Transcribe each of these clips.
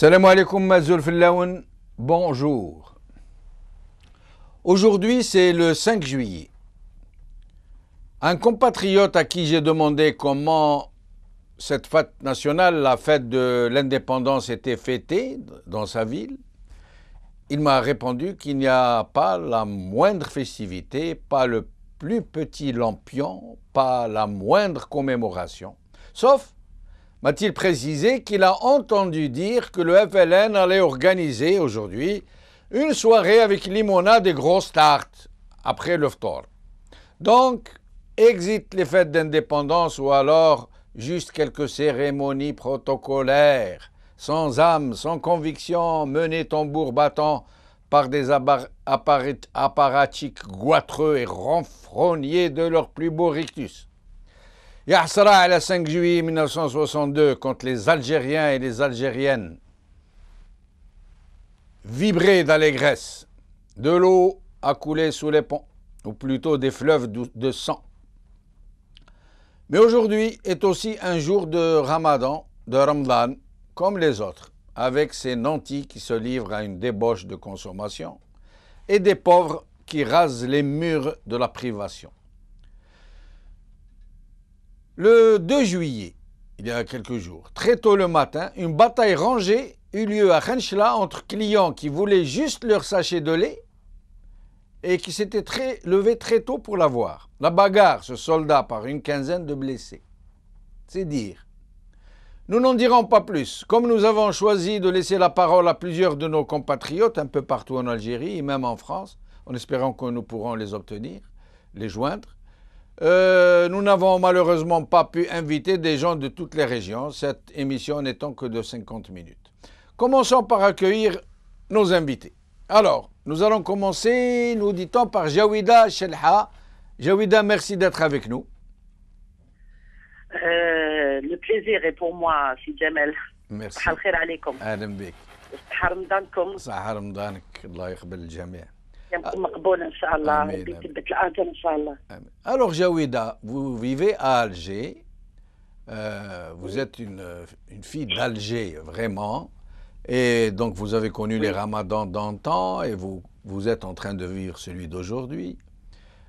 Salam alaikum Mazoul Fillaoun, bonjour. Aujourd'hui c'est le 5 juillet. Un compatriote à qui j'ai demandé comment cette fête nationale, la fête de l'indépendance, était fêtée dans sa ville, il m'a répondu qu'il n'y a pas la moindre festivité, pas le plus petit lampion, pas la moindre commémoration, sauf, m'a-t-il précisé, qu'il a entendu dire que le FLN allait organiser aujourd'hui une soirée avec limonade et grosses tartes après le ftor. Donc, exit les fêtes d'indépendance ou alors juste quelques cérémonies protocolaires, sans âme, sans conviction, menées tambour battant par des apparatchiks goitreux et renfrognés de leur plus beau rictus. Yahsara le 5 juillet 1962, quand les Algériens et les Algériennes vibraient d'allégresse, de l'eau a coulé sous les ponts, ou plutôt des fleuves de sang. Mais aujourd'hui est aussi un jour de Ramadan, de Ramadan, comme les autres, avec ces nantis qui se livrent à une débauche de consommation et des pauvres qui rasent les murs de la privation. Le 2 juillet, il y a quelques jours, très tôt le matin, une bataille rangée eut lieu à Khenchela entre clients qui voulaient juste leur sachet de lait et qui s'étaient levés très tôt pour l'avoir. La bagarre se solda par une quinzaine de blessés. C'est dire. Nous n'en dirons pas plus. Comme nous avons choisi de laisser la parole à plusieurs de nos compatriotes un peu partout en Algérie et même en France, en espérant que nous pourrons les obtenir, les joindre, nous n'avons malheureusement pas pu inviter des gens de toutes les régions, cette émission n'étant que de 50 minutes. Commençons par accueillir nos invités. Alors, nous allons commencer, nous dit-on, par Jawida Chelha. Jawida, merci d'être avec nous. Le plaisir est pour moi, si Jamel. Merci. صباح الخير عليكم. أهلا بك. صحة رمضانكم. صحة رمضانك، الله يقبل الجميع. يومكم مقبول إن شاء الله. آمين. ربي يثبت الأجر إن شاء الله. Alors Jawida, vous vivez à Alger, vous êtes une fille d'Alger vraiment, et donc vous avez connu les ramadans d'antan et vous êtes en train de vivre celui d'aujourd'hui.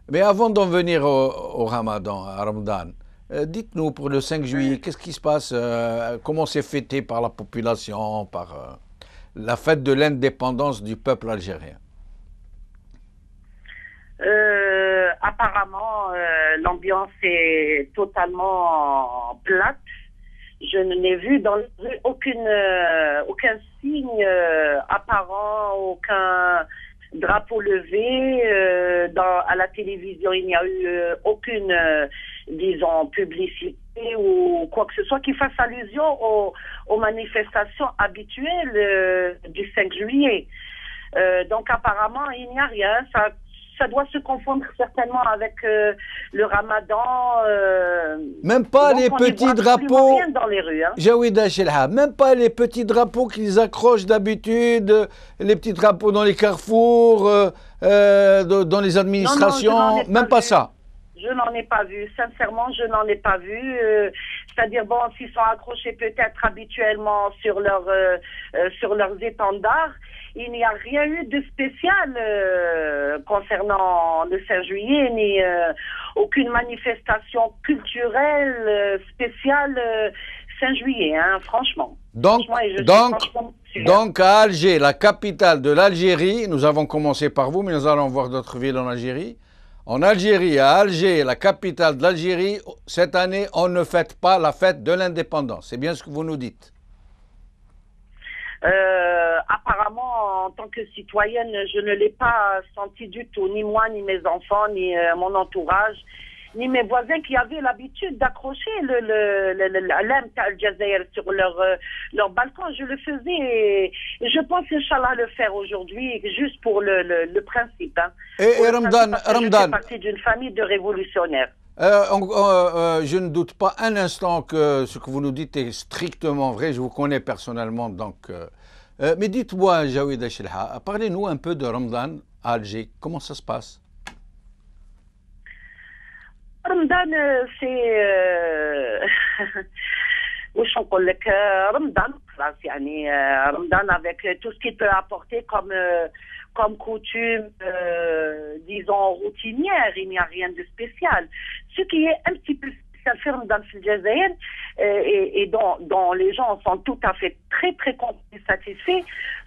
Mais avant d'en venir au ramadan, à Ramadan, dites-nous pour le 5 juillet, qu'est-ce qui se passe, comment c'est fêté par la population, par la fête de l'indépendance du peuple algérien? Apparemment, l'ambiance est totalement plate. Je n'ai vu dans les rues aucun signe apparent, aucun drapeau levé. À la télévision, il n'y a eu aucune, disons, publicité ou quoi que ce soit qui fasse allusion aux manifestations habituelles du 5 juillet. Donc apparemment, il n'y a rien. Ça doit se confondre certainement avec le ramadan. Même pas les petits drapeaux. Rien dans les rues. Hein. Jawida Chelha, même pas les petits drapeaux qu'ils accrochent d'habitude, les petits drapeaux dans les carrefours, dans les administrations, non, même pas ça. Je n'en ai pas vu, sincèrement, je n'en ai pas vu. C'est-à-dire, bon, s'ils sont accrochés peut-être habituellement sur leurs étendards, il n'y a rien eu de spécial concernant le 5 juillet, ni aucune manifestation culturelle spéciale 5 juillet, hein, franchement. Donc à Alger, la capitale de l'Algérie, nous avons commencé par vous, mais nous allons voir d'autres villes en Algérie. En Algérie, à Alger, la capitale de l'Algérie, cette année, on ne fête pas la fête de l'indépendance. C'est bien ce que vous nous dites. Apparemment, en tant que citoyenne, je ne l'ai pas senti du tout, ni moi, ni mes enfants, ni mon entourage, ni mes voisins qui avaient l'habitude d'accrocher l'Alam Al-Jazair sur leur balcon. Je le faisais et je pense, Inch'Allah, le faire aujourd'hui, juste pour le principe. Hein. Et Ramadan, je fais partie d'une famille de révolutionnaires. Je ne doute pas un instant que ce que vous nous dites est strictement vrai. Je vous connais personnellement, donc. Mais dites-moi, Jawida Chelha, parlez-nous un peu de Ramadan à Alger. Comment ça se passe? Ramadan, c'est واش نقول لك رمضان خلاص يعني رمضان avec tout ce qu'il peut apporter comme coutume disons routinière, il n'y a rien de spécial. Ce qui est un petit peu spécial في رمضان في الجزائر et dont les gens sont tout à fait très très contents et satisfaits,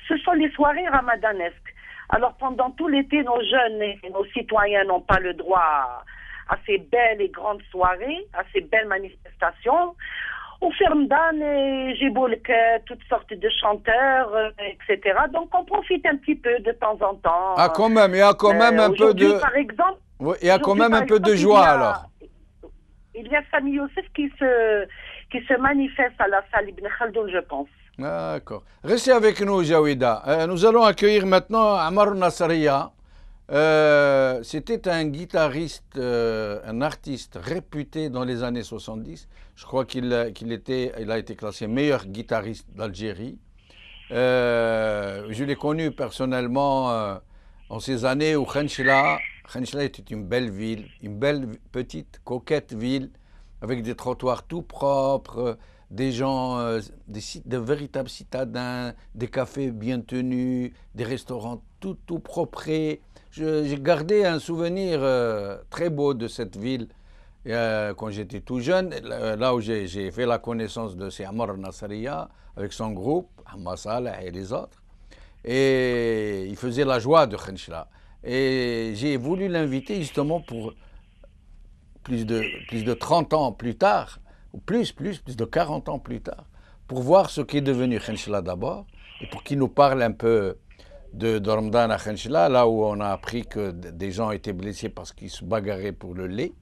ce sont les soirées ramadanesques. Alors pendant tout l'été, nos jeunes et nos citoyens n'ont pas le droit à ces belles et grandes soirées, à ces belles manifestations. Au Ramadan, j'ai toutes sortes de chanteurs, etc. Donc on profite un petit peu de temps en temps. Ah, quand même, il y a quand même un peu de... Par exemple, oui, il y a quand même un peu de joie alors. Il y a Sami Youssef qui se manifeste à la salle Ibn Khaldoun, je pense. D'accord. Restez avec nous, Jawida. Nous allons accueillir maintenant Ammar Nasriya. C'était un guitariste, un artiste réputé dans les années 70. Je crois qu'il a été classé meilleur guitariste d'Algérie. Je l'ai connu personnellement en ces années où Khenchela était une belle ville, une belle petite coquette ville avec des trottoirs tout propres, des gens, de véritables citadins, des cafés bien tenus, des restaurants tout propres. J'ai gardé un souvenir très beau de cette ville quand j'étais tout jeune, là où j'ai fait la connaissance de Ammar Nasriya avec son groupe, Hamma Saleh et les autres. Et il faisait la joie de Khenchela. Et j'ai voulu l'inviter justement pour plus de 30 ans plus tard, ou plus de 40 ans plus tard, pour voir ce qu'est devenu Khenchela d'abord, et pour qu'il nous parle un peu de Ramadan à Khenchela, là où on a appris que des gens étaient blessés parce qu'ils se bagarraient pour le lait,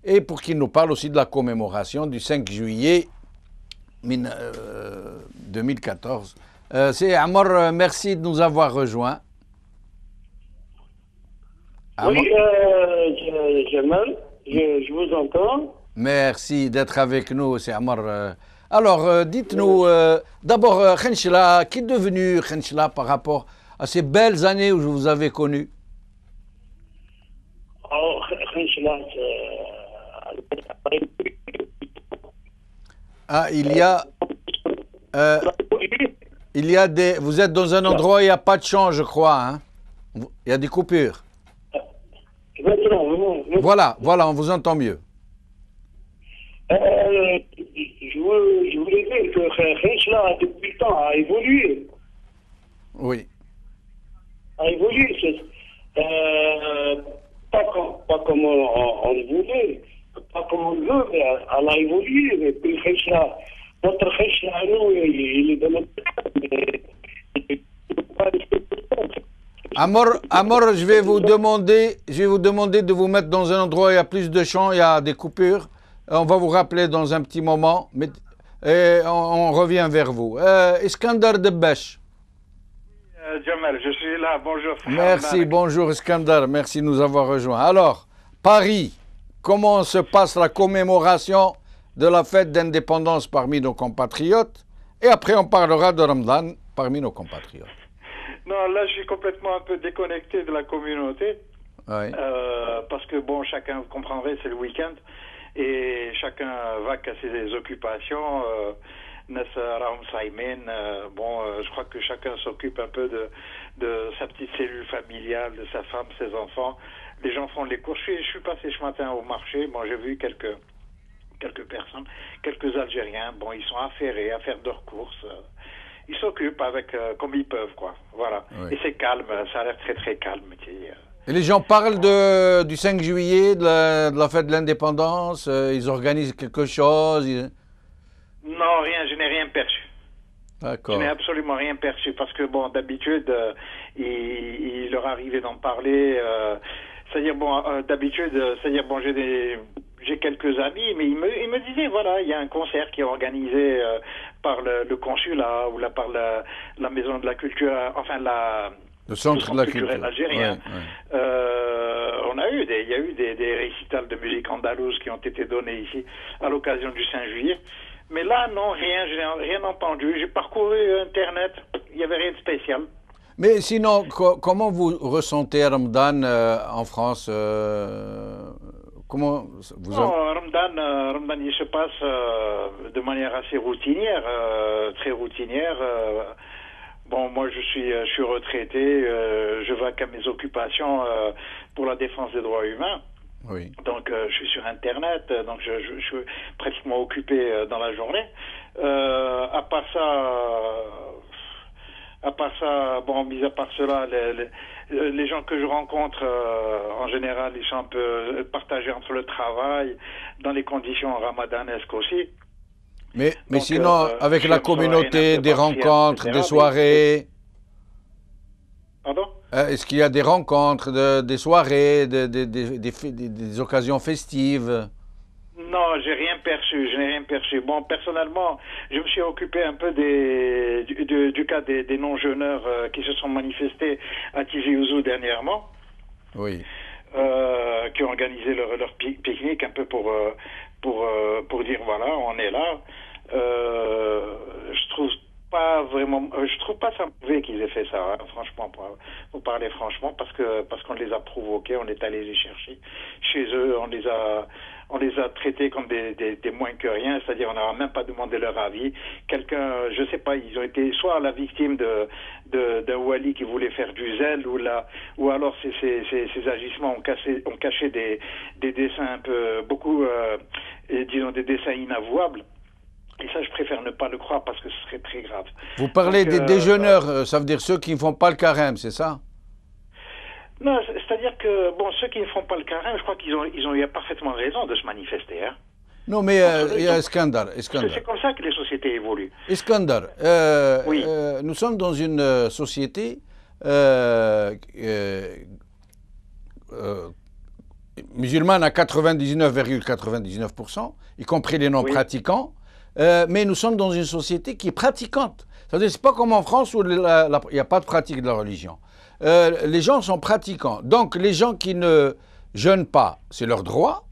et pour qu'il nous parle aussi de la commémoration du 5 juillet 2014. C'est Ammar, merci de nous avoir rejoints. Oui, Jamal, je vous entends. Merci d'être avec nous, c'est Ammar. Alors, dites-nous, d'abord, Khenchela, qui est devenu Khenchela par rapport à ces belles années où je vous avais connu? Oh, Khenchela, ah, vous êtes dans un endroit où il n'y a pas de champ, je crois, hein? Il y a des coupures. Voilà, on vous entend mieux. Je voulais dire que Khenchela, depuis le temps, a évolué. Oui. A évolué. Pas comme on le voulait, pas comme on le veut, mais elle a évolué. Et puis Khenchela, notre Khenchela, nous, il est dans notre... Ammar, je vais vous demander de vous mettre dans un endroit où il y a plus de champs, il y a des coupures. On va vous rappeler dans un petit moment, et on revient vers vous. Iskandar Debbesh. Jamal, je suis là, bonjour. Merci, bonjour Iskandar, merci de nous avoir rejoints. Alors, Paris, comment se passe la commémoration de la fête d'indépendance parmi nos compatriotes? Et après, on parlera de Ramadan parmi nos compatriotes. Non, là, je suis complètement un peu déconnecté de la communauté. Oui. Parce que, bon, chacun, vous comprendrez, c'est le week-end. Et chacun va à ses occupations. Je crois que chacun s'occupe un peu de sa petite cellule familiale, de sa femme, ses enfants. Les gens font les courses. Je suis passé ce matin au marché. Bon, j'ai vu quelques personnes, quelques Algériens. Bon, ils sont affairés à faire leurs courses. Ils s'occupent comme ils peuvent, quoi. Voilà. Oui. Et c'est calme. Ça a l'air très, très calme. Et les gens parlent du 5 juillet, de la fête de l'indépendance. Ils organisent quelque chose. Non, rien. Je n'ai rien perçu. D'accord. Je n'ai absolument rien perçu parce que, bon, d'habitude, il leur arrivait d'en parler. C'est-à-dire, bon, j'ai quelques amis, mais ils me disaient, voilà, il y a un concert qui est organisé par le consulat ou par la maison de la culture, enfin le centre de la culture algérien. Ouais. Il y a eu des récitals de musique andalouse qui ont été donnés ici à l'occasion du 5 juillet. Mais là, non, rien, je n'ai rien entendu. J'ai parcouru Internet, il n'y avait rien de spécial. Mais sinon, comment vous ressentez Ramadan en France? comment vous Non, Ramadan, il se passe de manière assez routinière, très routinière. Bon, moi, je suis retraité, je vaque à mes occupations pour la défense des droits humains. Oui. Donc, je suis sur Internet, donc je suis pratiquement occupé dans la journée. À part ça, bon, mis à part cela, les gens que je rencontre, en général, ils sont un peu partagés entre le travail, dans les conditions ramadanesques aussi. Mais Donc, sinon, avec la communauté, des rencontres, des soirées. Pardon? Est-ce qu'il y a des rencontres, des soirées, des occasions festives? Non, je n'ai rien perçu. Bon, personnellement, je me suis occupé un peu du cas des non-jeûneurs qui se sont manifestés à Tizi Ouzou dernièrement. Oui. Qui ont organisé leur pique-nique un peu pour dire voilà, on est là. Je trouve pas ça mauvais qu'ils aient fait ça, hein, franchement, pour parler franchement, parce qu'on les a provoqués, on est allé les chercher chez eux, on les a traités comme des moins que rien, c'est-à-dire on n'a même pas demandé leur avis. Quelqu'un, je sais pas, ils ont été soit la victime d'un wali qui voulait faire du zèle, ou alors ces agissements ont caché des dessins un peu, disons des dessins inavouables. Et ça, je préfère ne pas le croire parce que ce serait très grave. Vous parlez des déjeuneurs, ça veut dire ceux qui ne font pas le carême, c'est ça? Non, c'est-à-dire que, bon, ceux qui ne font pas le carême, je crois qu'ils ont eu parfaitement raison de se manifester. Hein. Non, mais il y a Iskandar. C'est comme ça que les sociétés évoluent. Iskandar, oui. Nous sommes dans une société musulmane à 99,99%, y compris les non-pratiquants. Mais nous sommes dans une société qui est pratiquante. C'est-à-dire, c'est pas comme en France où il n'y a pas de pratique de la religion. Les gens sont pratiquants. Donc, les gens qui ne jeûnent pas, c'est leur droit.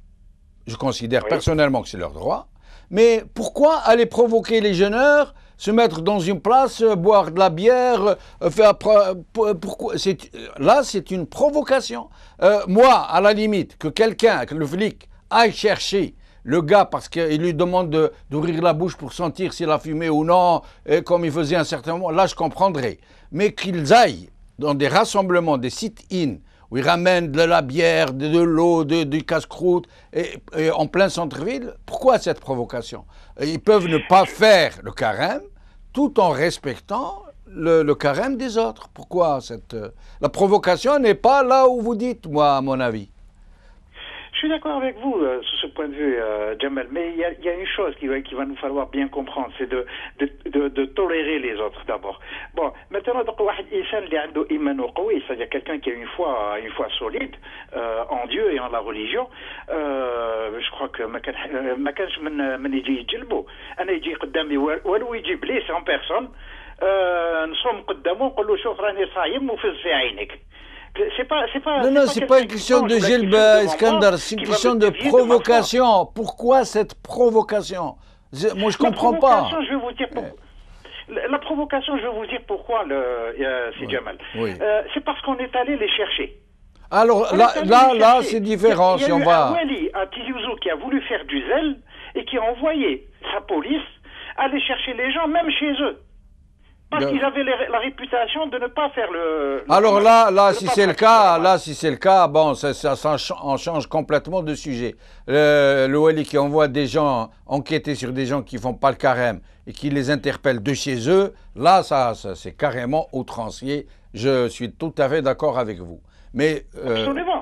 Je considère personnellement que c'est leur droit. Mais pourquoi aller provoquer les jeûneurs, se mettre dans une place, boire de la bière, pourquoi là, c'est une provocation. Moi, à la limite, que le flic, aille chercher le gars, parce qu'il lui demande d'ouvrir la bouche pour sentir s'il a fumé ou non, et comme il faisait un certain moment, là je comprendrais. Mais qu'ils aillent dans des rassemblements, des sit-in, où ils ramènent de la bière, de l'eau, du casse-croûte, et en plein centre-ville, pourquoi cette provocation? Ils peuvent ne pas faire le carême, tout en respectant le carême des autres. Pourquoi la provocation n'est pas là où vous dites, moi, à mon avis? Je suis d'accord avec vous sur ce point de vue, Jamal, mais il y a une chose qui va nous falloir bien comprendre, c'est de tolérer les autres d'abord. Bon, maintenant, c'est-à-dire quelqu'un qui a une foi solide en Dieu et en la religion, je crois que c'est en personne. Non, c'est pas une question de Gilba, Iskandar, c'est une question de provocation. Pourquoi cette provocation? Moi, je comprends pas. Je vais vous dire pourquoi. La provocation, je vais vous dire pourquoi, c'est Jamal. Oui. C'est parce qu'on est allé les chercher. Alors là, c'est différent. Il y a eu un wali à Tizi Ouzou qui a voulu faire du zèle et qui a envoyé sa police aller chercher les gens, même chez eux. Parce qu'ils avaient la réputation de ne pas faire Alors là, si c'est le cas, bon, on change complètement de sujet. Le wali qui envoie des gens enquêter sur des gens qui font pas le carême et qui les interpellent de chez eux, là, ça c'est carrément outrancier. Je suis tout à fait d'accord avec vous. Mais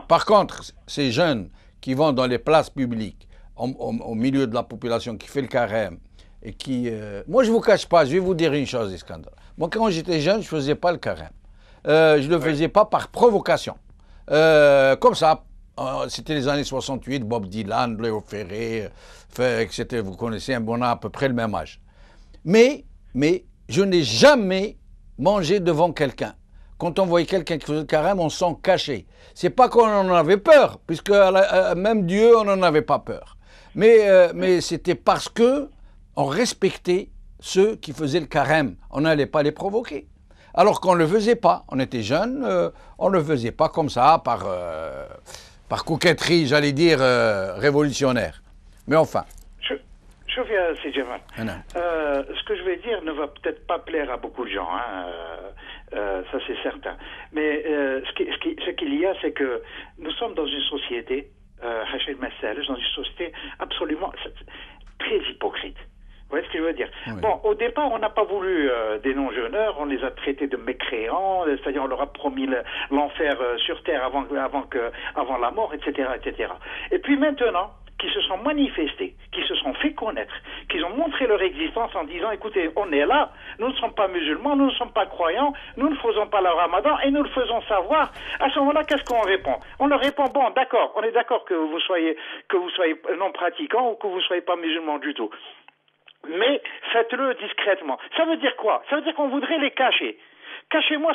par contre, ces jeunes qui vont dans les places publiques, au milieu de la population qui fait le carême, et qui... moi, je ne vous cache pas, je vais vous dire une chose, Iskandar. Moi, quand j'étais jeune, je ne faisais pas le carême. Je ne le faisais pas par provocation. Comme ça, c'était les années 68, Bob Dylan, Léo Ferré, etc. Vous connaissez, on a à peu près le même âge. Mais je n'ai jamais mangé devant quelqu'un. Quand on voyait quelqu'un qui faisait le carême, on s'en cachait. C'est pas qu'on en avait peur, puisque même Dieu, on n'en avait pas peur. Mais c'était parce que on respectait ceux qui faisaient le carême. On n'allait pas les provoquer. Alors qu'on ne le faisait pas. On était jeunes, on ne le faisait pas comme ça, par par coquetterie, j'allais dire, révolutionnaire. Mais enfin. Je viens, c'est Jamal. Ce que je vais dire ne va peut-être pas plaire à beaucoup de gens, hein, ça c'est certain. Mais ce qu'il y a, c'est que nous sommes dans une société, dans une société absolument très hypocrite. Vous voyez ce que je veux dire? Oui. Bon, au départ, on n'a pas voulu des non-jeûneurs, on les a traités de mécréants, c'est-à-dire on leur a promis l'enfer sur terre avant la mort, etc., etc. Et puis maintenant, qui se sont manifestés, qui se sont fait connaître, qui ont montré leur existence en disant, écoutez, on est là, nous ne sommes pas musulmans, nous ne sommes pas croyants, nous ne faisons pas le ramadan et nous le faisons savoir. À ce moment-là, qu'est-ce qu'on répond? On leur répond, bon, d'accord, on est d'accord que vous soyez non pratiquants ou que vous ne soyez pas musulmans du tout. Mais faites-le discrètement. Ça veut dire quoi? Ça veut dire qu'on voudrait les cacher. Cachez-moi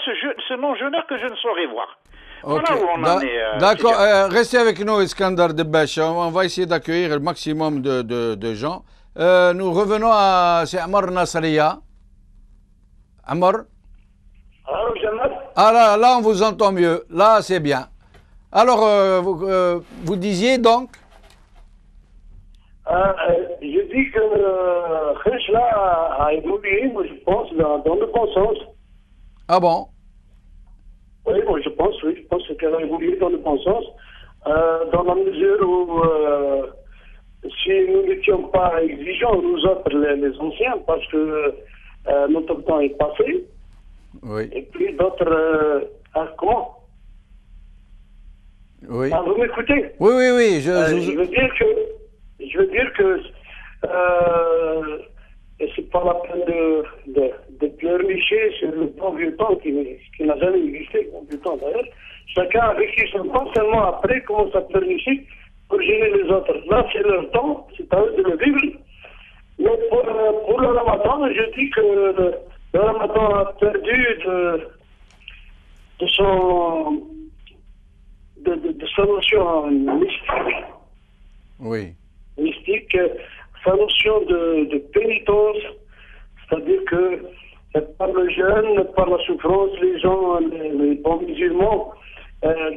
ce non-jeûneur que je ne saurais voir. Okay. Voilà où on en est. D'accord, restez avec nous, Iskandar Debbache. On va essayer d'accueillir le maximum de gens. Nous revenons à Ammar Nasriya. Ammar? Allô, Jamal? Ah là, on vous entend mieux. Là, c'est bien. Alors, vous disiez donc? Je dis que Khashla a évolué, moi je pense, dans le bon sens. Ah bon? Oui, moi je pense qu'elle a évolué dans le bon sens, dans la mesure où si nous n'étions pas exigeants, nous autres, les anciens, parce que notre temps est passé, oui. Et puis d'autres, comment? Oui. Ah, vous m'écoutez? Oui. Je veux dire que c'est pas la peine de pleurnicher sur le bon vieux temps qui n'a jamais existé, bon vieux temps d'ailleurs. Chacun a vécu son temps, seulement après commence à pleurnicher pour gêner les autres. Là, c'est leur temps, c'est à eux de le vivre. Mais pour le ramadan, je dis que le ramadan a perdu de son notion mystique. Oui. Mystique, sa notion de pénitence, c'est-à-dire que par le jeûne, par la souffrance, les gens, les bons musulmans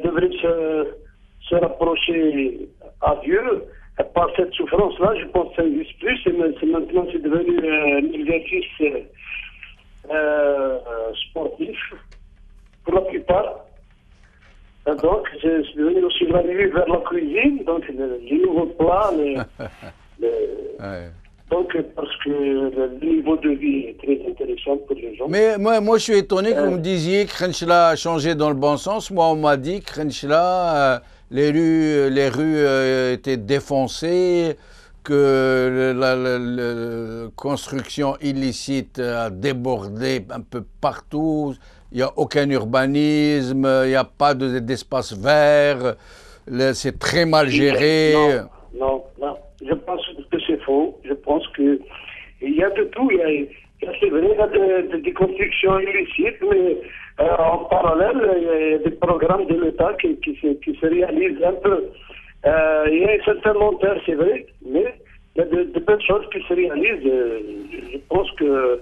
devraient se rapprocher à Dieu. Et par cette souffrance-là, je pense que ça n'existe plus, maintenant c'est devenu un exercice sportif, pour la plupart. Et donc, je suis devenu aussi arrivé vers la cuisine, donc les nouveaux plats, ouais. Donc, parce que le niveau de vie est très intéressant pour les gens. Mais moi je suis étonné que vous me disiez que Khenchela a changé dans le bon sens. Moi, on m'a dit que Khenchela, les rues étaient défoncées, que la construction illicite a débordé un peu partout. Il n'y a aucun urbanisme, il n'y a pas d'espace vert, c'est très mal géré. Non. Je pense que c'est faux. Je pense qu'il y a de tout. C'est vrai, il y a des constructions illicites, mais en parallèle, il y a des programmes de l'État qui se réalisent un peu. Il y a un certain monteur, c'est vrai, mais il y a de belles choses qui se réalisent. Je pense que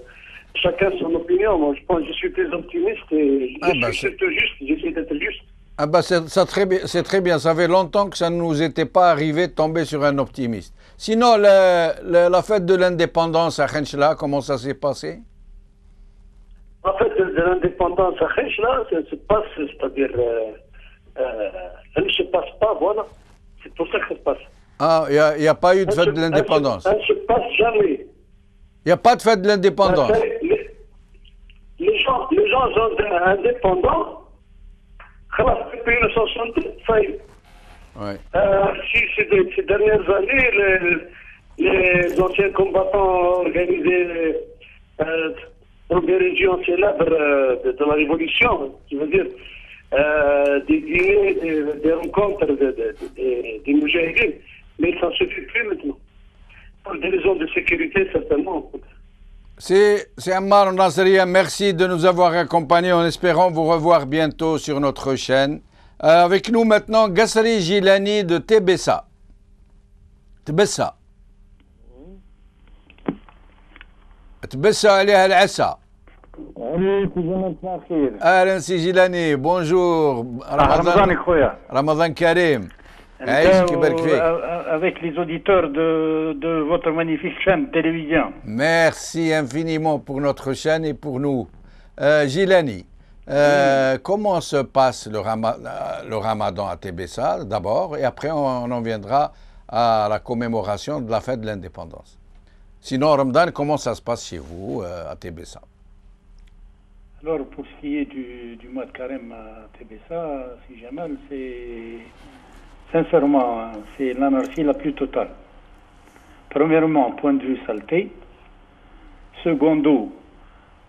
chacun son opinion. Moi, je suis plus optimiste et je suis surtout juste. J'essaie d'être juste. Ah bah c'est très bien. Ça fait longtemps que ça ne nous était pas arrivé de tomber sur un optimiste. Sinon, la fête de l'indépendance à Khenchela, comment ça s'est passé? La fête de l'indépendance à Khenchela, ça se passe, c'est-à-dire, elle ne se passe pas, voilà. C'est pour ça que ça se passe. Ah, il n'y a pas eu de fête de l'indépendance? Elle ne se passe jamais. Il n'y a pas de fête de l'indépendance? Les gens sont indépendants. Depuis 1960, ouais. Ces dernières années, les anciens combattants organisaient dans des régions célèbres de la Révolution, je veux dire, des dîners, des rencontres des moujahidines, mais ça ne se fait plus maintenant. Pour des raisons de sécurité, certainement. C'est Ammar Nasriya, merci de nous avoir accompagnés en espérant vous revoir bientôt sur notre chaîne. Avec nous maintenant, Gassari Jilani de Tebessa. Tebessa, عليها العسى. أهلا سي جيلاني, bonjour. رمضان خويا. رمضان كريم. avec les auditeurs de votre magnifique chaîne de télévision. Merci infiniment pour notre chaîne et pour nous. Gilani, comment se passe le ramadan à Tébessa d'abord, et après on en viendra à la commémoration de la fête de l'indépendance. Sinon, Ramadan, comment ça se passe chez vous à Tébessa? Alors, pour ce qui est du mois de carême à Tébessa, si Jamal, sincèrement, c'est l'anarchie la plus totale. Premièrement, point de vue saleté. Secondo,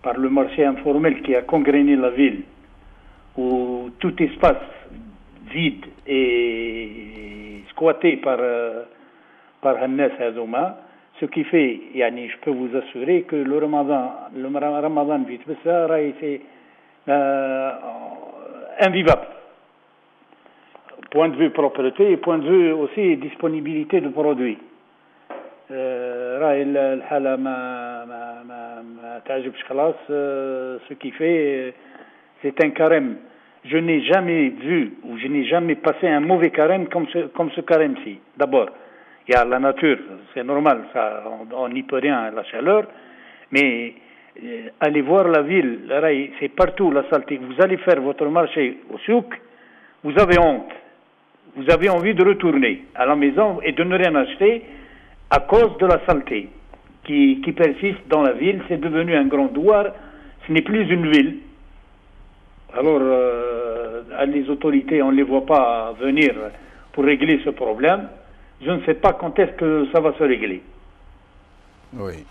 par le marché informel qui a gangréné la ville, où tout espace vide et squatté par Hannes Azouma, ce qui fait, yani, je peux vous assurer que le Ramadan vite, c'est invivable. Point de vue propreté et point de vue aussi disponibilité de produits. Ce qui fait, c'est un carême. Je n'ai jamais vu ou je n'ai jamais passé un mauvais carême comme ce carême-ci. D'abord, il y a la nature, c'est normal, ça, on n'y peut rien, la chaleur, mais allez voir la ville, c'est partout la saleté. Vous allez faire votre marché au souk, vous avez honte, vous avez envie de retourner à la maison et de ne rien acheter à cause de la saleté qui persiste dans la ville. C'est devenu un grand douar, ce n'est plus une ville. Alors, les autorités, on ne les voit pas venir pour régler ce problème. Je ne sais pas quand est-ce que ça va se régler. Oui.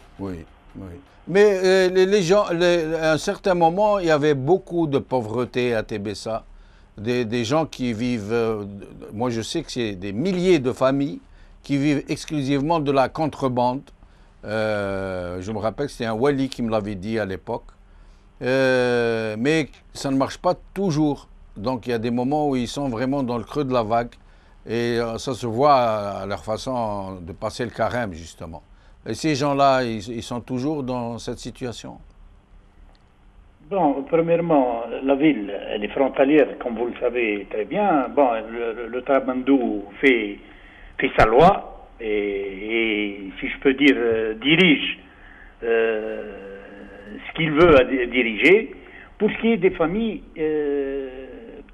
Mais les gens, à un certain moment, il y avait beaucoup de pauvreté à Tébessa. Des gens qui vivent, moi je sais que c'est des milliers de familles qui vivent exclusivement de la contrebande. Je me rappelle que c'était un wali qui me l'avait dit à l'époque. Mais ça ne marche pas toujours. Donc il y a des moments où ils sont vraiment dans le creux de la vague. Et ça se voit à leur façon de passer le carême, justement. Et ces gens-là, ils sont toujours dans cette situation? Bon, premièrement, la ville, elle est frontalière, comme vous le savez très bien. Bon, le Trabandou fait sa loi et, si je peux dire, dirige ce qu'il veut à diriger. Pour ce qui est des familles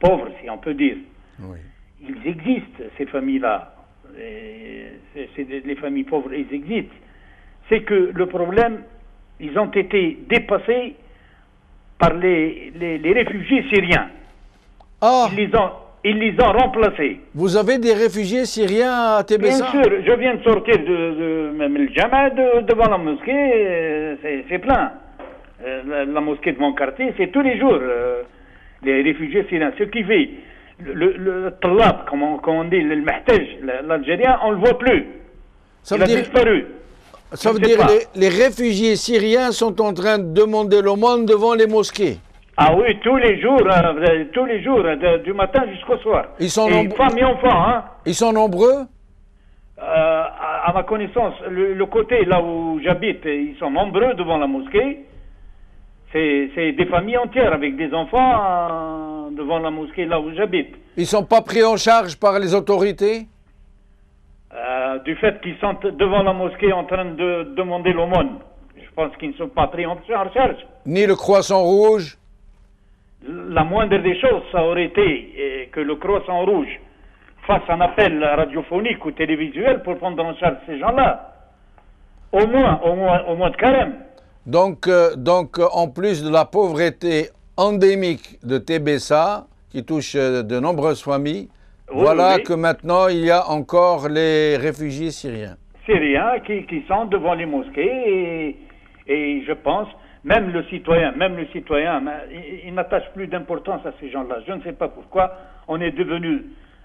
pauvres, si on peut dire, oui. Ils existent, ces familles-là. Les familles pauvres, ils existent. C'est que le problème, ils ont été dépassés par les réfugiés syriens. Ah. Ils les ont remplacés. Vous avez des réfugiés syriens à Tébessa? Bien sûr, je viens de sortir même le Jama devant la mosquée, c'est plein. La mosquée de mon quartier, c'est tous les jours les réfugiés syriens. Ce qui fait le talab, comme on dit, le mahtaj, l'Algérien, on ne le voit plus. Il a disparu. Ça veut dire que les réfugiés syriens sont en train de demander l'aumône devant les mosquées. Ah oui, tous les jours, du matin jusqu'au soir. Ils sont nombreux. Femmes et enfants, hein. Ils sont nombreux? À ma connaissance, le côté là où j'habite, ils sont nombreux devant la mosquée. C'est des familles entières avec des enfants devant la mosquée là où j'habite. Ils ne sont pas pris en charge par les autorités? Du fait qu'ils sont devant la mosquée en train de demander l'aumône. Je pense qu'ils ne sont pas pris en charge. Ni le Croissant Rouge? La moindre des choses, ça aurait été que le Croissant Rouge fasse un appel radiophonique ou télévisuel pour prendre en charge ces gens-là. Au moins de carême. Donc, en plus de la pauvreté endémique de Tébessa, qui touche de nombreuses familles, oui. Que maintenant, il y a encore les réfugiés syriens. Syriens qui sont devant les mosquées et je pense, même le citoyen, il n'attache plus d'importance à ces gens-là. Je ne sais pas pourquoi on est devenus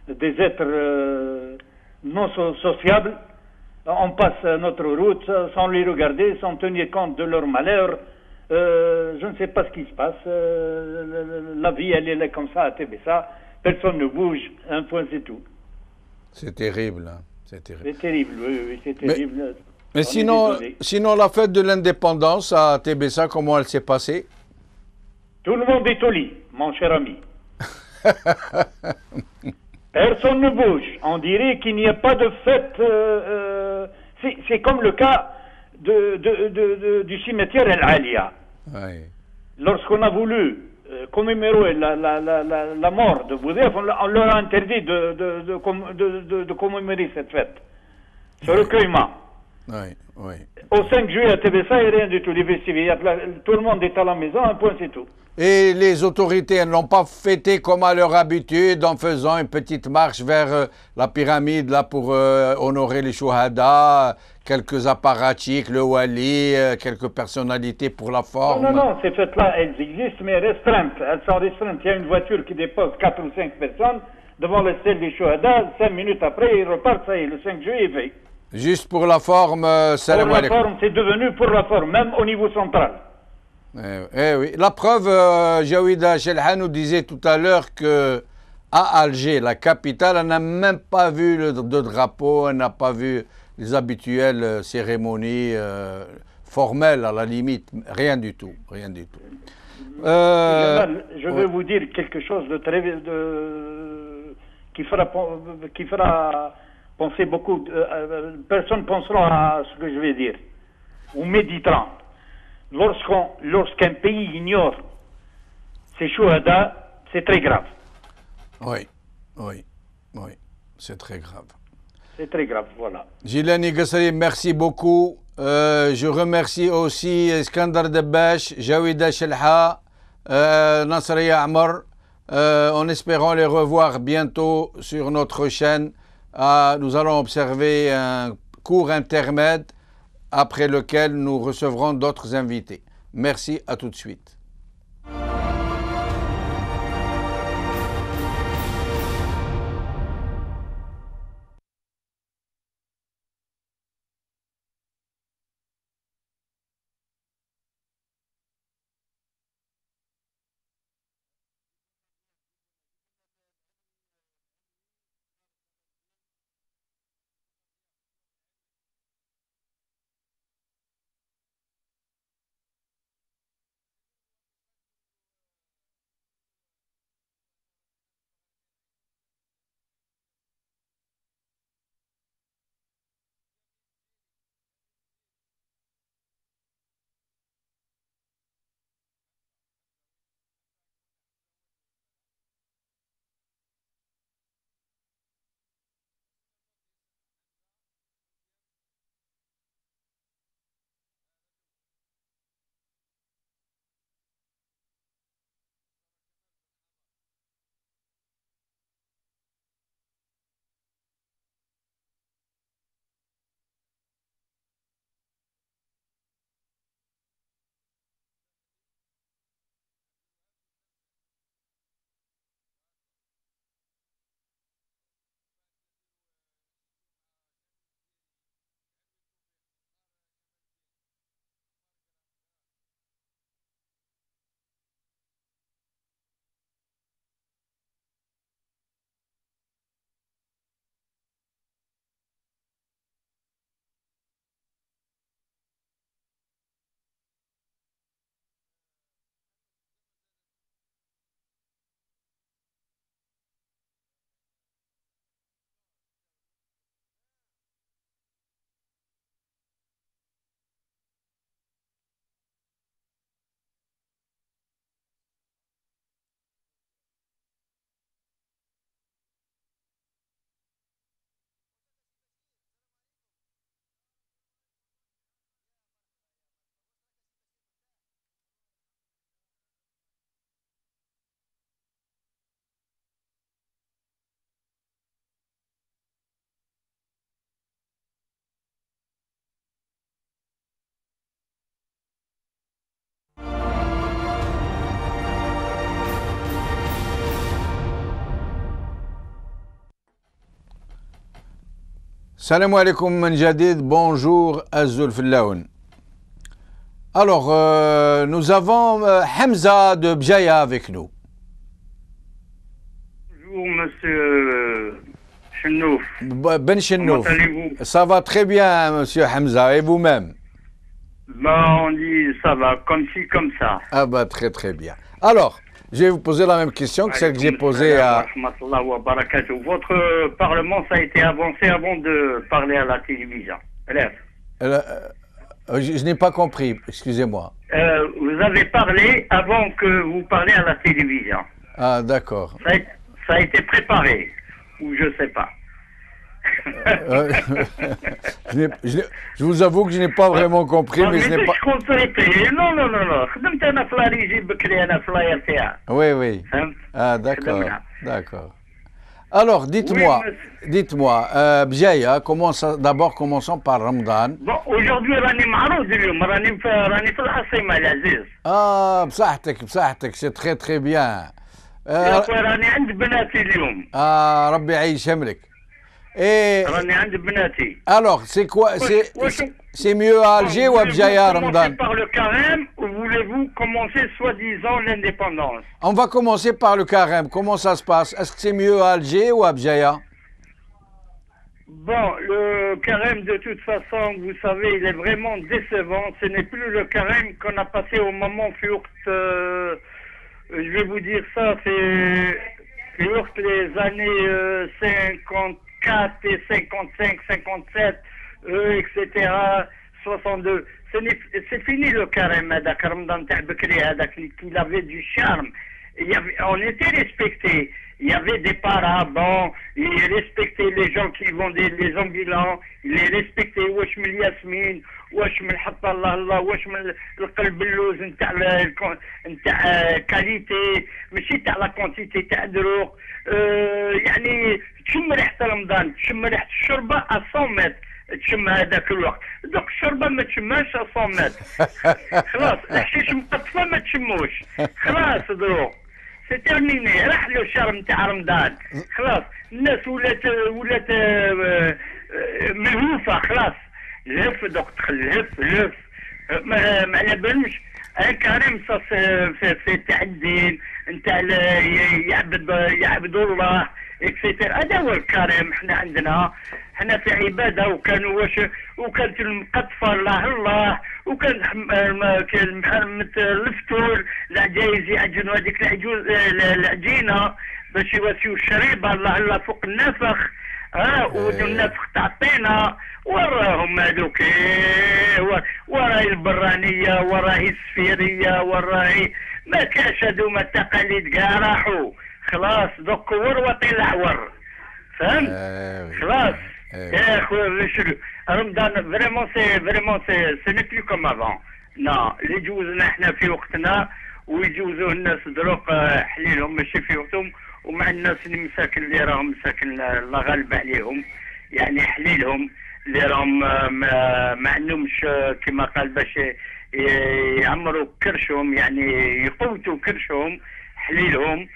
des êtres non sociables. On passe notre route sans les regarder, sans tenir compte de leur malheur. Je ne sais pas ce qui se passe. La vie, elle est comme ça à Tébessa. Personne ne bouge. Un point, c'est tout. C'est terrible. Hein. C'est terrible. C'est terrible, oui, c'est terrible. Mais sinon, la fête de l'indépendance à Tébessa, comment elle s'est passée? Tout le monde est au lit, mon cher ami. Personne ne bouge. On dirait qu'il n'y a pas de fête. C'est comme le cas du cimetière El Alia. Oui. Lorsqu'on a voulu commémorer la mort de Boudef, on leur a interdit de commémorer cette fête. Ce recueillement. Oui, oui. Au 5 juillet à TBSA, il n'y a rien du tout. Les festivités, tout le monde est à la maison, un point, c'est tout. Et les autorités elles n'ont pas fêté comme à leur habitude en faisant une petite marche vers la pyramide là pour honorer les Chouhada, quelques apparatchiks, le Wali, quelques personnalités pour la forme. Non, ces fêtes-là, elles existent, mais restreintes. Elles sont restreintes. Il y a une voiture qui dépose 4 ou 5 personnes devant le stèle des Chouhada. 5 minutes après, ils repartent, ça y est, le 5 juillet est fait. Juste pour la forme, pour la forme, c'est devenu pour la forme, même au niveau central. Oui. La preuve, Jaouida Chelha nous disait tout à l'heure que à Alger, la capitale, elle n'a même pas vu de drapeau, elle n'a pas vu les habituelles cérémonies formelles à la limite, rien du tout, rien du tout. Je vais vous dire quelque chose qui fera penser beaucoup. Personne pensera à ce que je vais dire ou méditeront. Lorsqu'un pays ignore ses chouhada, c'est très grave. Oui, c'est très grave. C'est très grave, voilà. Jilani Gassari, merci beaucoup. Je remercie aussi Iskandar Debash, Jaouida Chelha, Nasriya Amar, en espérant les revoir bientôt sur notre chaîne. Nous allons observer un court intermède après lequel nous recevrons d'autres invités. Merci, à tout de suite. Salam alaikum min jadid, bonjour Azul Fillaoun. Alors, nous avons Hamza de Bjaya avec nous. Bonjour monsieur Chennouf. Ben Chennouf. Comment allez-vous? Ça va très bien monsieur Hamza, et vous-même? On dit ça va, comme ci, comme ça. Ah bah très très bien. Alors, Je vais vous poser la même question que celle que j'ai posée à... Votre parlement, ça a été avancé avant de parler à la télévision. Je n'ai pas compris, excusez-moi. Vous avez parlé avant que vous parliez à la télévision. Ah, d'accord. Ça a été préparé, ou je ne sais pas. Je vous avoue que je n'ai pas vraiment compris, mais je n'ai pas... Oui, oui. Ah, d'accord, d'accord. Alors, dites-moi, Bjaya, d'abord commençons par Ramadan. Bon, aujourd'hui, راني معروض اليوم راني في العاصمة العزيز. بصحتك, c'est très très bien. يا اخويا راني عند بناتي اليوم. ربي يعيشهم لك. Et راني عند بناتي. Alors, c'est quoi? C'est mieux à Alger ou à Bjaya, Ramadan? Par le carême ou voulez-vous commencer soi-disant l'indépendance? On va commencer par le carême. Comment ça se passe? Est-ce que c'est mieux à Alger ou à Bjaya? Bon, le carême, de toute façon, vous savez, il est vraiment décevant. Ce n'est plus le carême qu'on a passé au moment je vais vous dire ça, c'est les années 54 et 55, 57, etc., 62. C'est fini le carême, il avait du charme. On était respectés. Il y avait des parabons, il respectait les gens qui vendaient les ambulants, il les respectait. واش من الياسمين واش من حط الله واش من القلب اللوز نتاع كاليتي ماشي تاع لا كونتيتي تاع دروق. يعني تشم ريحه رمضان، تشم ريحه الشربه 100 متر، تشم هذاك الوقت. دوك الشربه ما تشمهاش 100 متر. خلاص الحشيش مقطفه ما تشموش. خلاص دروق سي تيرميني، راح له الشهر نتاع رمضان. خلاص الناس ولات ملهوفه. خلاص الهف دوك تدخل الهف ما على بالوش. كريم في تاع الدين نتاع يعبدوا الله اكسيتير. هذا هو الكريم. حنا عندنا حنا في عباده وكانت المقطفه الله وكان محرمة الفطور العجايز يعجنوا هذيك العجينه باش يواسيو الشريبه الله فوق النفخ. والنفخ تعطينا وراهم هذوك وراهي البرانيه وراهي السفيريه وراهي ما كاش هذوما التقاليد كاع راحوا. خلاص دوك وروطي العور. فهمت؟ خلاص يا خويا رمضان فريمون سي ني بلو كوم افون. لا اللي جوزنا احنا في وقتنا ويجوزوه الناس دروك حليلهم ماشي في وقتهم. ومع الناس المساكن اللي راهم مساكن الله غالب عليهم، يعني حليلهم اللي راهم ما عندهمش كما قال باش يعمروا كرشهم، يعني يقوتوا كرشهم. حليلهم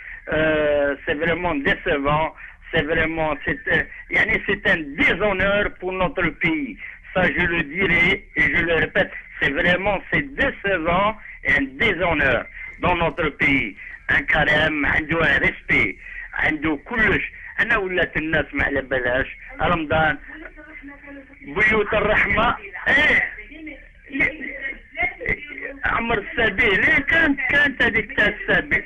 سي فريمون ديسيفون. C'est vraiment, c'est un déshonneur pour notre pays. Ça, je le dirai et je le répète, c'est décevant et un déshonneur dans notre pays. Un carême, عنده un respect, عنده كلش. أنا ولات الناس ما على بلاش رمضان بيوت الرحمة. عمر السبيل كانت هذيك تاع السبيل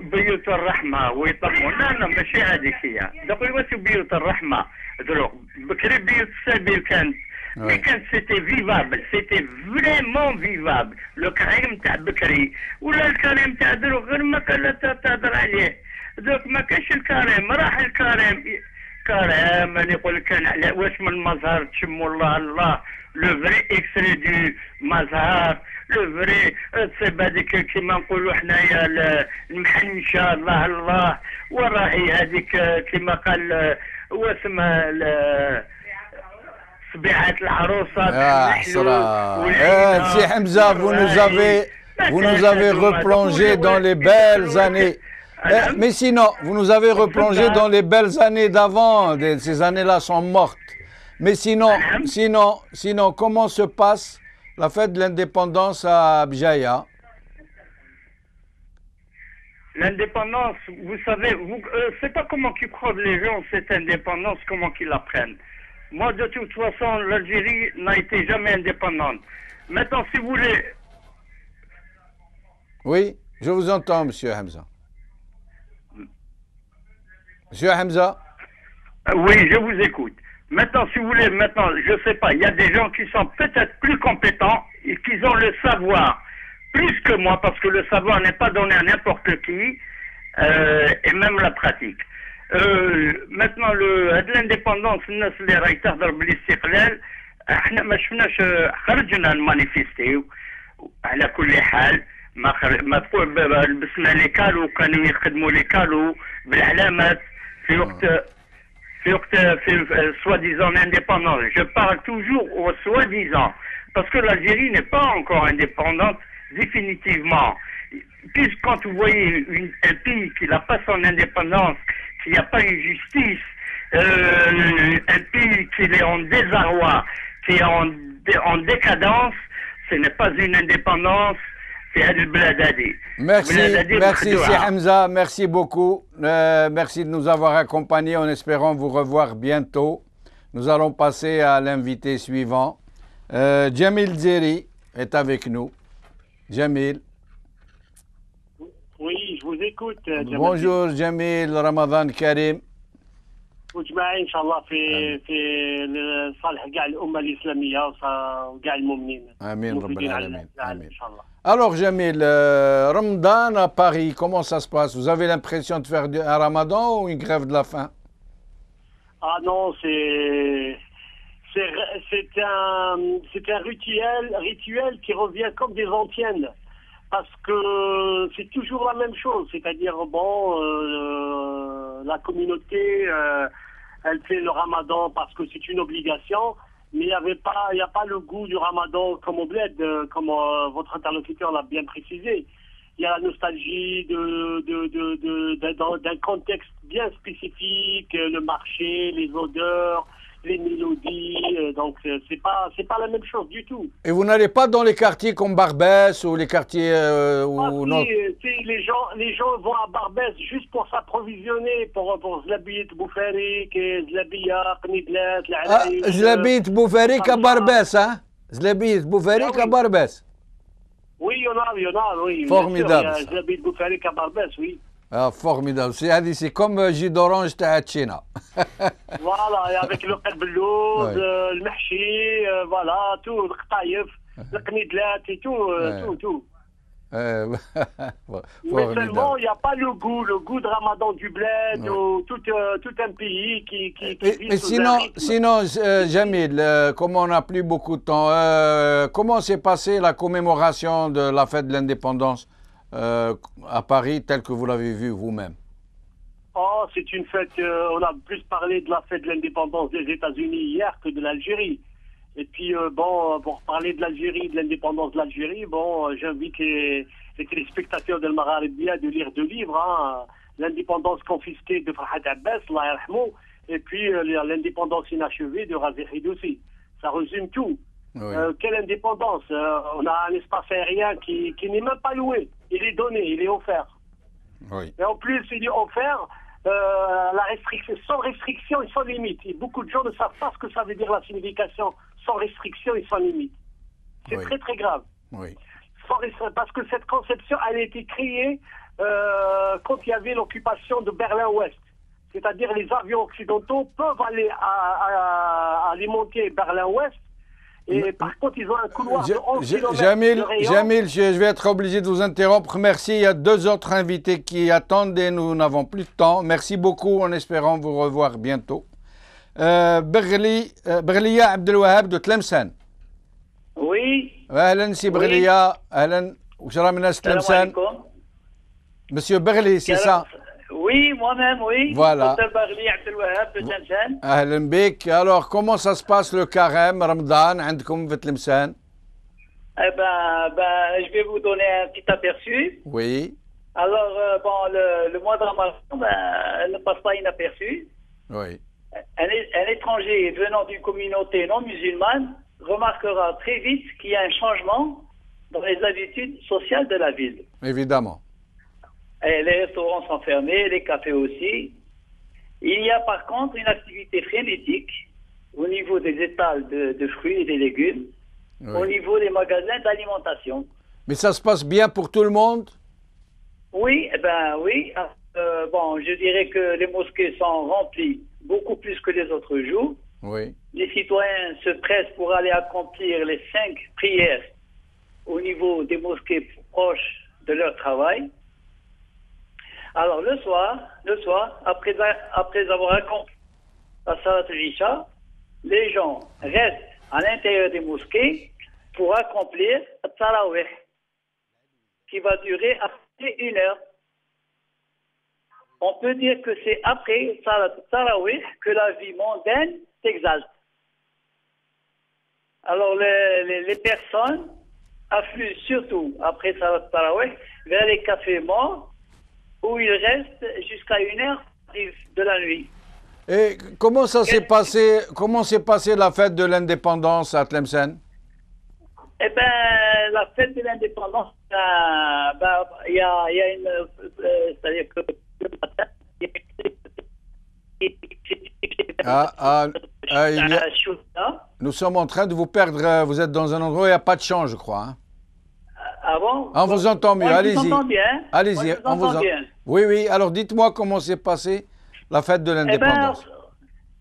بيوت الرحمة ويطلقوا. لا ماشي هذيك هي. دوك يواسيو بيوت الرحمة دروك. بكري بيوت السبيل كانت سيتي فيفابل، سيتي فريمون فيفابل. لو كريم تاع بكري ولا الكريم تاع دروك غير ما كان تهضر عليه. دوك ما كاش الكريم، راح الكريم. كريم اللي يقول لك كان على واش من مظهر تشموا الله لو فري اكستري دو مظهر لو فري تصيب هذيك كيما نقولوا حنايا المحنشه الله وراهي هذيك كيما قال واسمها صبيعات العروسه. سي حمزه, vous nous avez replongé dans les belles années. Mais sinon, vous nous avez replongé dans les belles années d'avant. Ces années-là sont mortes. Mais sinon, comment se passe la fête de l'indépendance à Bjaya? L'indépendance, vous savez, c'est pas comment qu'ils croient les gens cette indépendance, comment qu'ils la prennent. Moi, de toute façon, l'Algérie n'a été jamais indépendante. Maintenant, si vous voulez... Oui. Je vous entends, Monsieur Hamza. Monsieur Hamza. Oui, je vous écoute. Maintenant, si vous voulez, je sais pas, il y a des gens qui sont peut-être plus compétents et qui ont le savoir plus que moi, parce que le savoir n'est pas donné à n'importe qui, et même la pratique. Maintenant, l'indépendance, الناس اللي راهي تهضر بالاستقلال، احنا ما شفناش خرجنا نمانيفيستيو على كل حال. ما تقول لبسنا لي كالو، كانوا يخدموا لي كالو بالعلامات في وقت في soi-disant indépendance. Je parle toujours au soi-disant, parce que l'Algérie n'est pas encore indépendante définitivement. Puisque quand vous voyez un pays qui n'a pas son indépendance, qu'il n'y a pas une justice, un pays qui est en désarroi, qui est en décadence, ce n'est pas une indépendance. Merci, Si Hamza, merci beaucoup. Merci de nous avoir accompagnés en espérant vous revoir bientôt. Nous allons passer à l'invité suivant. Jamil Zeri est avec nous. Jamil. Oui, je vous écoute. Bonjour Jamil, Ramadan Karim. وجماعي ان شاء الله في صالح كاع الامه الاسلاميه وكاع المؤمنين. امين رب العالمين. ان شاء الله. Alors Jamil, Ramadan à Paris, comment ça se passe? Vous avez l'impression de faire un Ramadan ou une grève de la faim? Ah non, c'est un rituel qui revient comme des antiennes. Parce que c'est toujours la même chose, c'est-à-dire, la communauté, elle fait le ramadan parce que c'est une obligation, mais il n'y a pas le goût du ramadan comme au bled, comme votre interlocuteur l'a bien précisé. Il y a la nostalgie d'un contexte bien spécifique, le marché, les odeurs, les mélodies, donc c'est pas la même chose du tout. Et vous n'allez pas dans les quartiers comme Barbès ou les quartiers où non? Les gens vont à Barbès juste pour s'approvisionner, pour Zlabit, Boufarik, Zlabia, Knidlet, Zlabit, Boufarik à Barbès, hein? Zlabit, Boufarik à Barbès. Oui, il y en a, oui. Formidable. Zlabit, Boufarik à Barbès, oui. Ah, formidable. C'est comme jus d'orange à China. Voilà, et avec le qadbelouz, le mahchi, voilà, tout, le qtaïf, le knidlat et tout. Mais seulement, il n'y a pas le goût de Ramadan du bled ou tout un pays qui mais sinon, Jamil, comme on n'a plus beaucoup de temps, comment s'est passée la commémoration de la fête de l'indépendance à Paris, telle que vous l'avez vue vous-même? Oh, c'est une fête, on a plus parlé de la fête de l'indépendance des États-Unis hier que de l'Algérie. Et puis, pour parler de l'Algérie, de l'indépendance de l'Algérie, j'invite les téléspectateurs de Maghrébia de lire deux livres, hein, L'indépendance confisquée de Farhad Abbas, Allah yarhamou, et puis l'indépendance inachevée de Razi Hidoussi. Ça résume tout. Oui. Quelle indépendance? On a un espace aérien qui n'est même pas loué. Il est donné, il est offert. Oui. Et en plus, il est offert sans restriction et sans limite. Et beaucoup de gens ne savent pas ce que ça veut dire la signification sans restriction et sans limite. C'est très très grave. Oui. Parce que cette conception, elle a été créée quand il y avait l'occupation de Berlin-Ouest. C'est-à-dire les avions occidentaux peuvent aller alimenter Berlin-Ouest. Et par contre, ils ont un couloir de 11 km. Jamil, je vais être obligé de vous interrompre. Merci. Il y a deux autres invités qui attendent et nous n'avons plus de temps. Merci beaucoup en espérant vous revoir bientôt. Berlia Abdelwahab de Tlemcen. Oui. Ahlan, si Berlia. Ahlan. Tlemcen. Monsieur Berli, c'est ça? Oui, moi-même, oui. Voilà. Ahlan bik. Alors, comment ça se passe le carême, Ramadan, عندكم في Tlemcen? Eh ben, je vais vous donner un petit aperçu. Oui. Alors, le mois de Ramadan, ne passe pas inaperçu. Oui. Un étranger venant d'une communauté non musulmane remarquera très vite qu'il y a un changement dans les habitudes sociales de la ville. Évidemment. Et les restaurants sont fermés, les cafés aussi. Il y a par contre une activité frénétique au niveau des étals de fruits et des légumes, au niveau des magasins d'alimentation. Mais ça se passe bien pour tout le monde? Oui, oui. Bon, je dirais que les mosquées sont remplies beaucoup plus que les autres jours. Oui. Les citoyens se pressent pour aller accomplir les 5 prières au niveau des mosquées proches de leur travail. Alors le soir, après avoir accompli la Salat al-Isha, les gens restent à l'intérieur des mosquées pour accomplir le Tarawih, qui va durer après 1 heure. On peut dire que c'est après Salat al-Tarawih que la vie mondaine s'exalte. Alors les personnes affluent surtout après Salat al-Tarawih vers les cafés morts où ils restent jusqu'à 1 heure de la nuit. Et comment s'est passée la fête de l'indépendance à Tlemcen? Eh bien, la fête de l'indépendance, il y a une... c'est-à-dire que le matin, nous sommes en train de vous perdre. Vous êtes dans un endroit où il n'y a pas de champ, je crois. Hein? Ah bon? On vous entend mieux. Allez-y. Allez-y. On vous entend bien. Oui. Alors, dites-moi comment s'est passée la fête de l'indépendance.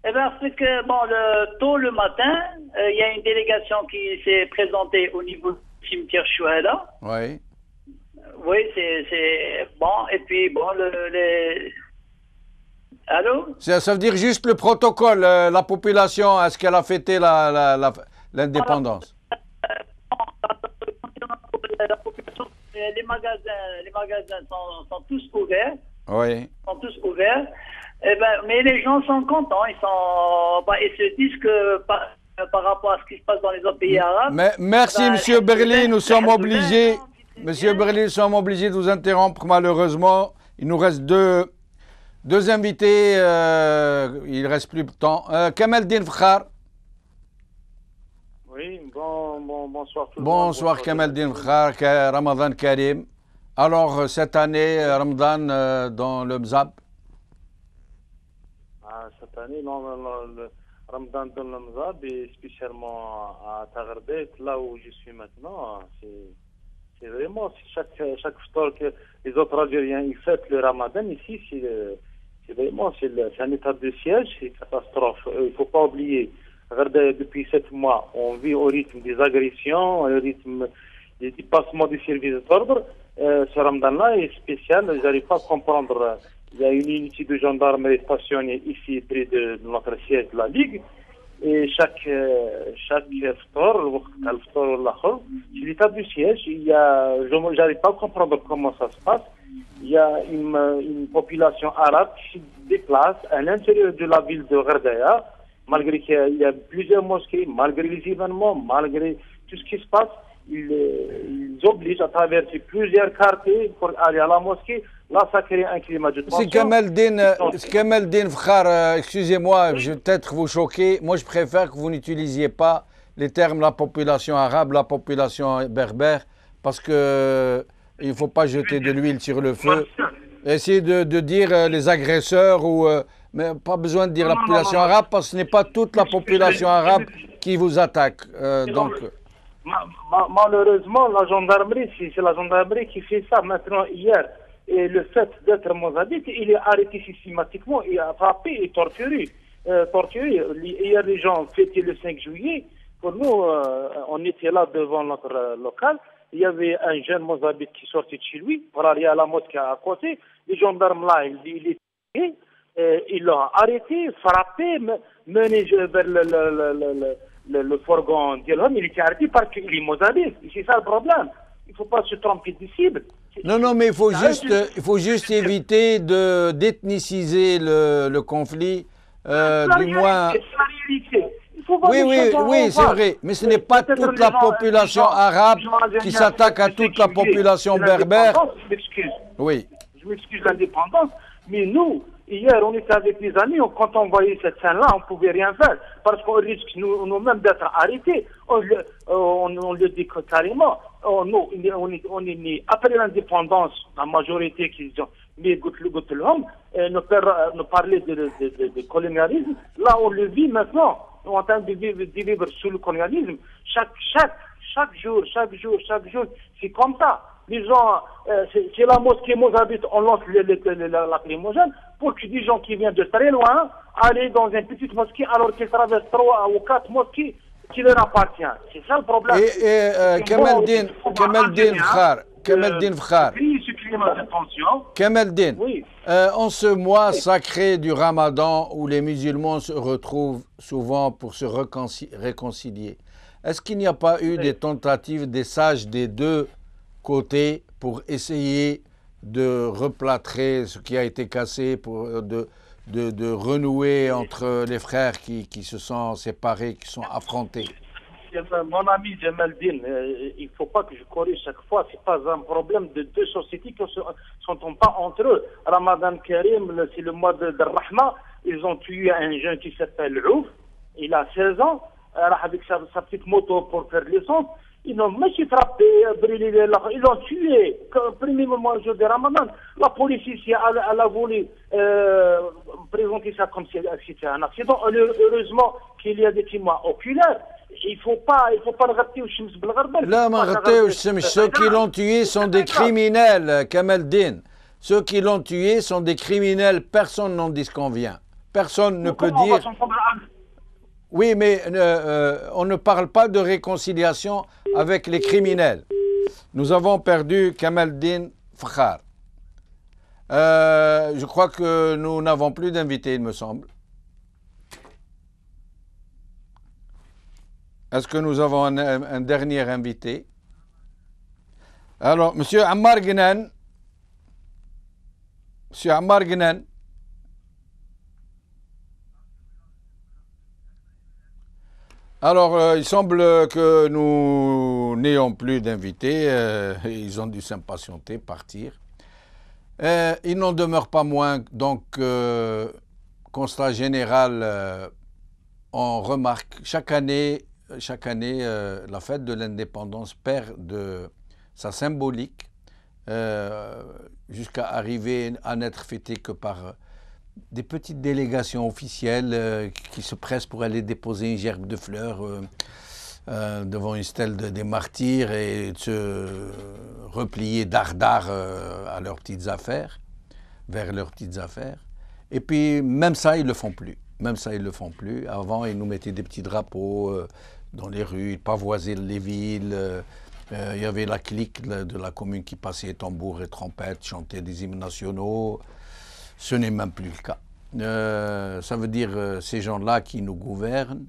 Eh bien, c'est que, tôt le matin, il y a une délégation qui s'est présentée au niveau du cimetière Chouhada. Oui. Oui, c'est bon. Et puis, bon, Allô? Ça veut dire juste le protocole, la population, est-ce qu'elle a fêté l'indépendance? La population, les magasins sont tous ouverts. Oui. Sont tous ouverts. Eh ben, mais les gens sont contents. Ils se disent que par rapport à ce qui se passe dans les autres pays arabes. Mais merci, Monsieur Berli, nous sommes obligés. Monsieur Berli, nous sommes obligés de vous interrompre malheureusement. Il nous reste deux invités. Il ne reste plus de temps. Kamaldine Fkhar. Oui, bonsoir tout le monde. Bonsoir Kamaldine Fkhar, Ramadan Karim. Alors, cette année, Ramadan dans le Mzab? Cette année, le Ramadan dans le Mzab, et spécialement à Tagherbet, là où je suis maintenant, c'est vraiment chaque fois que les autres Algériens ils fêtent le Ramadan, ici, c'est un état de siège, c'est une catastrophe. Il ne faut pas oublier, regardez, depuis 7 mois, on vit au rythme des agressions, au rythme des dépassements des services d'ordre. Ce Ramadan-là est spécial, je n'arrive pas à comprendre. Il y a une unité de gendarmerie stationnée ici près de notre siège de la Ligue. Et chaque ftor, c'est l'état du siège. Je n'arrive pas à comprendre comment ça se passe. Il y a une population arabe qui se déplace à l'intérieur de la ville de Gherdaya, malgré qu'il y a plusieurs mosquées, malgré les événements, malgré tout ce qui se passe. Ils obligent à traverser plusieurs quartiers pour aller à la mosquée. Là, ça crée un climat de tension. C'est Kamaldine Fkhar, excusez-moi, je vais peut-être vous choquer. Moi, je préfère que vous n'utilisiez pas les termes la population arabe, la population berbère, parce que il ne faut pas jeter de l'huile sur le feu. Essayez de dire les agresseurs, mais pas besoin de dire la population arabe, parce que ce n'est pas toute la population arabe qui vous attaque. Malheureusement, la gendarmerie, c'est la gendarmerie qui fait ça maintenant hier. Et le fait d'être mozabite, il est arrêté systématiquement, il est frappé et torturé. Hier, les gens fêtaient le 5 juillet. Pour nous, on était là devant notre local. Il y avait un jeune mozabite qui sortait de chez lui pour aller à la mosquée à côté. Les gendarmes là, ils l'ont arrêté, frappé, mené vers le fourgon de l'homme. Il était arrêté parce qu'il est mozabite. C'est ça le problème. Il ne faut pas se tromper de cible. Non, mais il faut juste éviter d'ethniciser le conflit, du moins. Oui, c'est vrai, mais ce n'est pas toute la population arabe qui s'attaque à toute la population berbère. Je m'excuse l'indépendance, mais nous, hier, on était avec les amis, quand on voyait cette scène-là, on ne pouvait rien faire, parce qu'on risque nous-mêmes d'être arrêtés. On le dit carrément. On est né après l'indépendance, la majorité qui disent, mais l'homme, nous parlait de colonialisme. Là, on le vit maintenant. On est en train de vivre sous le colonialisme. Chaque jour, c'est comme ça. les gens, c'est la mosquée Mozabit, on lance la lacrymogène pour que des gens qui viennent de très loin aller dans une petite mosquée alors qu'ils traversent 3 ou 4 mosquées qui leur appartiennent. C'est ça le problème. Et Kamaldin Fkhar, Kamaldin, oui. En ce mois sacré du Ramadan où les musulmans se retrouvent souvent pour se réconcilier, est-ce qu'il n'y a pas eu des tentatives des sages des deux côtés pour essayer de replâtrer ce qui a été cassé, pour de renouer entre les frères qui se sont séparés, qui sont affrontés? Mon ami Jamaldine, il ne faut pas que je corrige chaque fois, ce n'est pas un problème de deux sociétés qui ne s'entendent pas entre eux. Ramadan Karim, c'est le mois de Rahma, ils ont tué un jeune qui s'appelle Ouf, il a 16 ans, avec sa petite moto pour faire l'essence. Ils n'ont même pas frappé, brûlé, ils l'ont tué. Le premier moment jour de Ramadan, la police ici, elle a voulu présenter ça comme si c'était un accident. Heureusement qu'il y a des témoins oculaires. Il ne faut pas le rater au Shams Belgharbel. Là, ceux qui l'ont tué sont des criminels, Kamaldin. Ceux qui l'ont tué sont des criminels. Personne n'en disconvient. Personne ne peut dire. Oui, mais on ne parle pas de réconciliation avec les criminels. Nous avons perdu Kamaldin Fkhar. Je crois que nous n'avons plus d'invités, il me semble. Est-ce que nous avons un dernier invité? Alors, Monsieur Ammar Gnan. Monsieur Ammar Gnan. Alors, il semble que nous n'ayons plus d'invités. Ils ont dû s'impatienter, partir. Il n'en demeure pas moins, donc, constat général, on remarque chaque année, la fête de l'indépendance perd de sa symbolique jusqu'à arriver à n'être fêtée que par des petites délégations officielles qui se pressent pour aller déposer une gerbe de fleurs devant une stèle des martyrs et de se replier dardard à leurs petites affaires, vers leurs petites affaires. Et puis même ça, ils ne le font plus. Même ça, ils ne le font plus. Avant, ils nous mettaient des petits drapeaux dans les rues, ils pavoisaient les villes. Il y avait la clique de la commune qui passait tambour et trompette, chantait des hymnes nationaux. Ce n'est même plus le cas. Ça veut dire ces gens-là qui nous gouvernent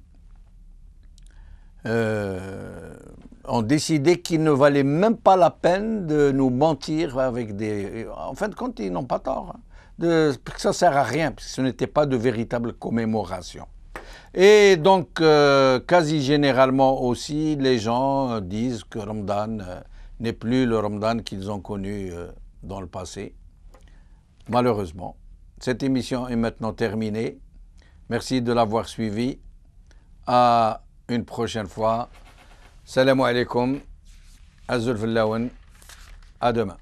ont décidé qu'il ne valait même pas la peine de nous mentir avec des... En fin de compte, ils n'ont pas tort. Que ça ne sert à rien, parce que ce n'était pas de véritable commémoration. Et donc, quasi généralement aussi, les gens disent que Ramadan n'est plus le Ramadan qu'ils ont connu dans le passé. Malheureusement. Cette émission est maintenant terminée. Merci de l'avoir suivie. À une prochaine fois. Salam alaikum. Azul Fillaouen. À demain.